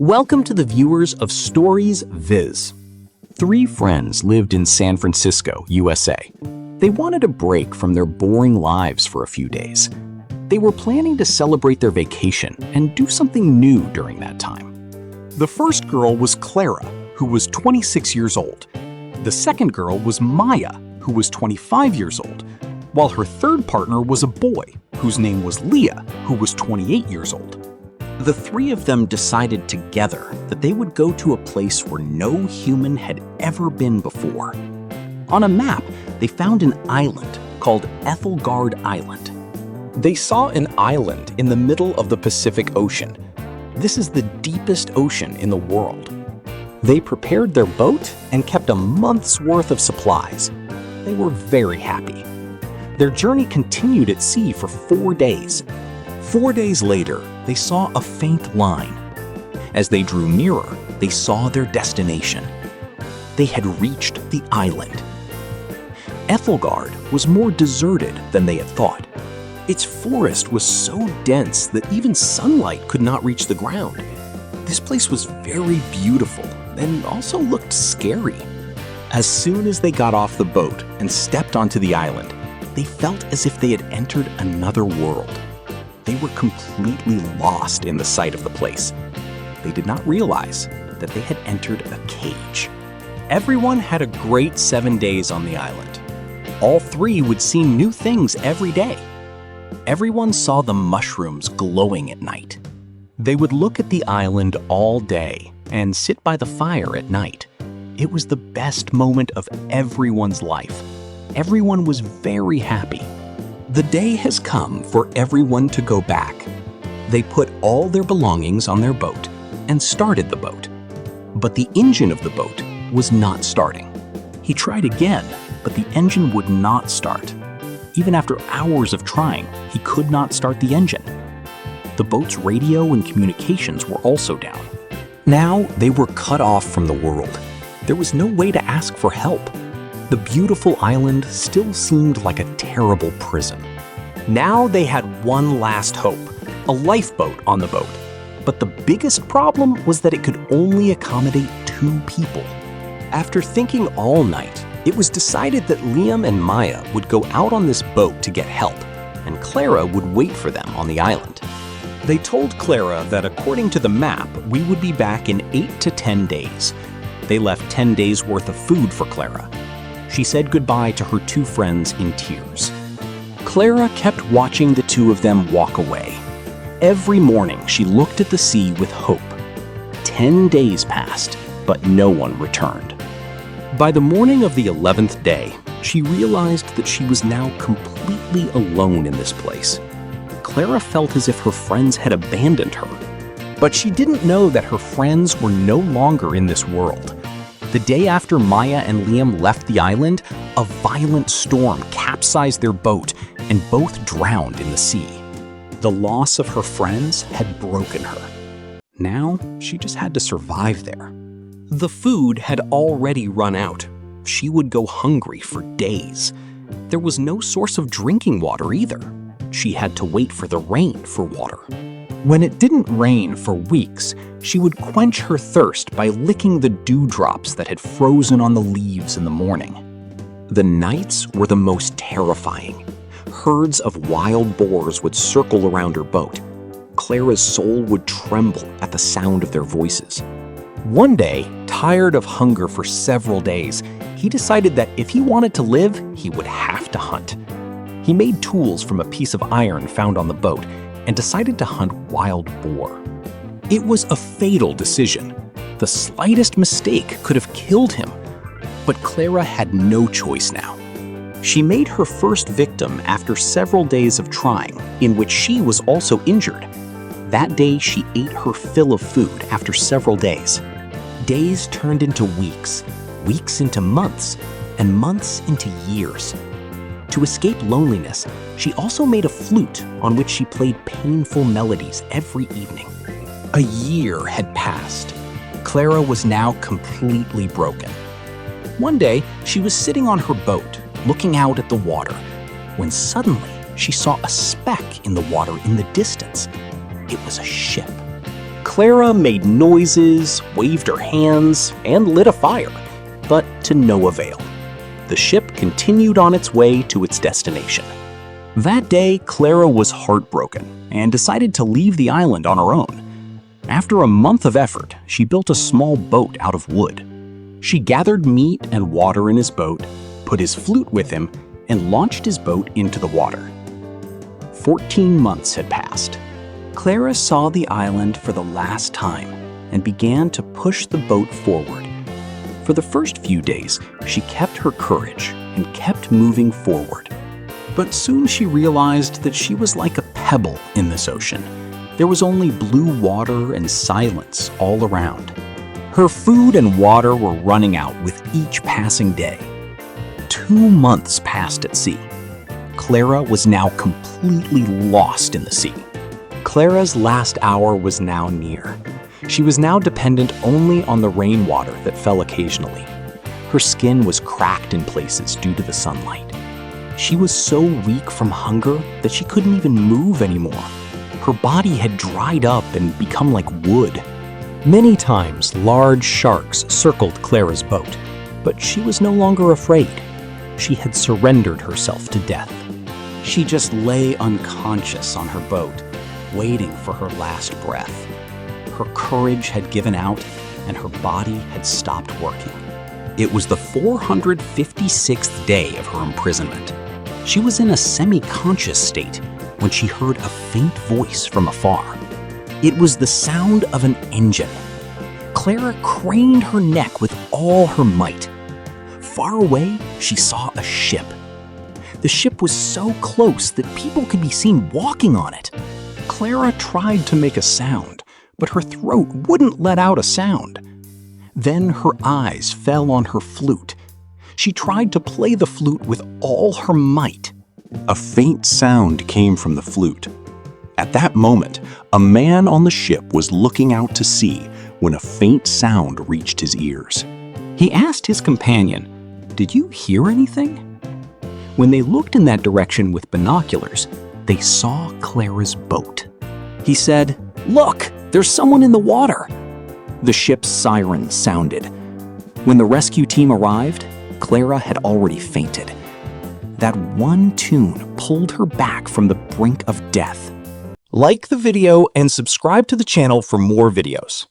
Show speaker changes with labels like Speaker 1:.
Speaker 1: Welcome to the viewers of Stories Viz. Three friends lived in San Francisco, USA. They wanted a break from their boring lives for a few days. They were planning to celebrate their vacation and do something new during that time. The first girl was Clara, who was 26 years old. The second girl was Maya, who was 25 years old, while her third partner was a boy, whose name was Leah, who was 28 years old. The three of them decided together that they would go to a place where no human had ever been before. On a map, they found an island called Ethelgard Island. They saw an island in the middle of the Pacific Ocean. This is the deepest ocean in the world. They prepared their boat and kept a month's worth of supplies. They were very happy. Their journey continued at sea for 4 days. 4 days later, they saw a faint line. As they drew nearer, they saw their destination. They had reached the island. Ethelgard was more deserted than they had thought. Its forest was so dense that even sunlight could not reach the ground. This place was very beautiful and also looked scary. As soon as they got off the boat and stepped onto the island, they felt as if they had entered another world. They were completely lost in the sight of the place. They did not realize that they had entered a cage. Everyone had a great 7 days on the island. All three would see new things every day. Everyone saw the mushrooms glowing at night. They would look at the island all day and sit by the fire at night. It was the best moment of everyone's life. Everyone was very happy. The day has come for everyone to go back. They put all their belongings on their boat and started the boat. But the engine of the boat was not starting. He tried again, but the engine would not start. Even after hours of trying, he could not start the engine. The boat's radio and communications were also down. Now they were cut off from the world. There was no way to ask for help. The beautiful island still seemed like a terrible prison. Now they had one last hope, a lifeboat on the boat. But the biggest problem was that it could only accommodate 2 people. After thinking all night, it was decided that Liam and Maya would go out on this boat to get help, and Clara would wait for them on the island. They told Clara that according to the map, we would be back in 8 to 10 days. They left 10 days worth of food for Clara. She said goodbye to her 2 friends in tears. Clara kept watching the 2 of them walk away. Every morning, she looked at the sea with hope. 10 days passed, but no one returned. By the morning of the 11th day, she realized that she was now completely alone in this place. Clara felt as if her friends had abandoned her. But she didn't know that her friends were no longer in this world. The day after Maya and Liam left the island, a violent storm capsized their boat and both drowned in the sea. The loss of her friends had broken her. Now, she just had to survive there. The food had already run out. She would go hungry for days. There was no source of drinking water either. She had to wait for the rain for water. When it didn't rain for weeks, she would quench her thirst by licking the dewdrops that had frozen on the leaves in the morning. The nights were the most terrifying. Herds of wild boars would circle around her boat. Clara's soul would tremble at the sound of their voices. One day, tired of hunger for several days, he decided that if he wanted to live, he would have to hunt. He made tools from a piece of iron found on the boat and decided to hunt wild boar. It was a fatal decision. The slightest mistake could have killed him. But Clara had no choice now. She made her first victim after several days of trying, in which she was also injured. That day, she ate her fill of food after several days. Days turned into weeks, weeks into months, and months into years. To escape loneliness, she also made a flute on which she played painful melodies every evening. A year had passed. Clara was now completely broken. One day, she was sitting on her boat, looking out at the water, when suddenly she saw a speck in the water in the distance. It was a ship. Clara made noises, waved her hands, and lit a fire, but to no avail. The ship continued on its way to its destination. That day, Clara was heartbroken and decided to leave the island on her own. After a month of effort, she built a small boat out of wood. She gathered meat and water in his boat, put his flute with him, and launched his boat into the water. 14 months had passed. Clara saw the island for the last time and began to push the boat forward. For the first few days, she kept her courage and kept moving forward. But soon she realized that she was like a pebble in this ocean. There was only blue water and silence all around. Her food and water were running out with each passing day. 2 months passed at sea. Clara was now completely lost in the sea. Clara's last hour was now near. She was now dependent only on the rainwater that fell occasionally. Her skin was cracked in places due to the sunlight. She was so weak from hunger that she couldn't even move anymore. Her body had dried up and become like wood. Many times, large sharks circled Clara's boat, but she was no longer afraid. She had surrendered herself to death. She just lay unconscious on her boat, waiting for her last breath. Her courage had given out, and her body had stopped working. It was the 456th day of her imprisonment. She was in a semi-conscious state when she heard a faint voice from afar. It was the sound of an engine. Clara craned her neck with all her might. Far away, she saw a ship. The ship was so close that people could be seen walking on it. Clara tried to make a sound, but her throat wouldn't let out a sound. Then her eyes fell on her flute. She tried to play the flute with all her might. A faint sound came from the flute. At that moment, a man on the ship was looking out to sea when a faint sound reached his ears. He asked his companion, "Did you hear anything?" When they looked in that direction with binoculars, they saw Clara's boat. He said, "Look, there's someone in the water." The ship's siren sounded. When the rescue team arrived, Clara had already fainted. That one tune pulled her back from the brink of death. Like the video and subscribe to the channel for more videos.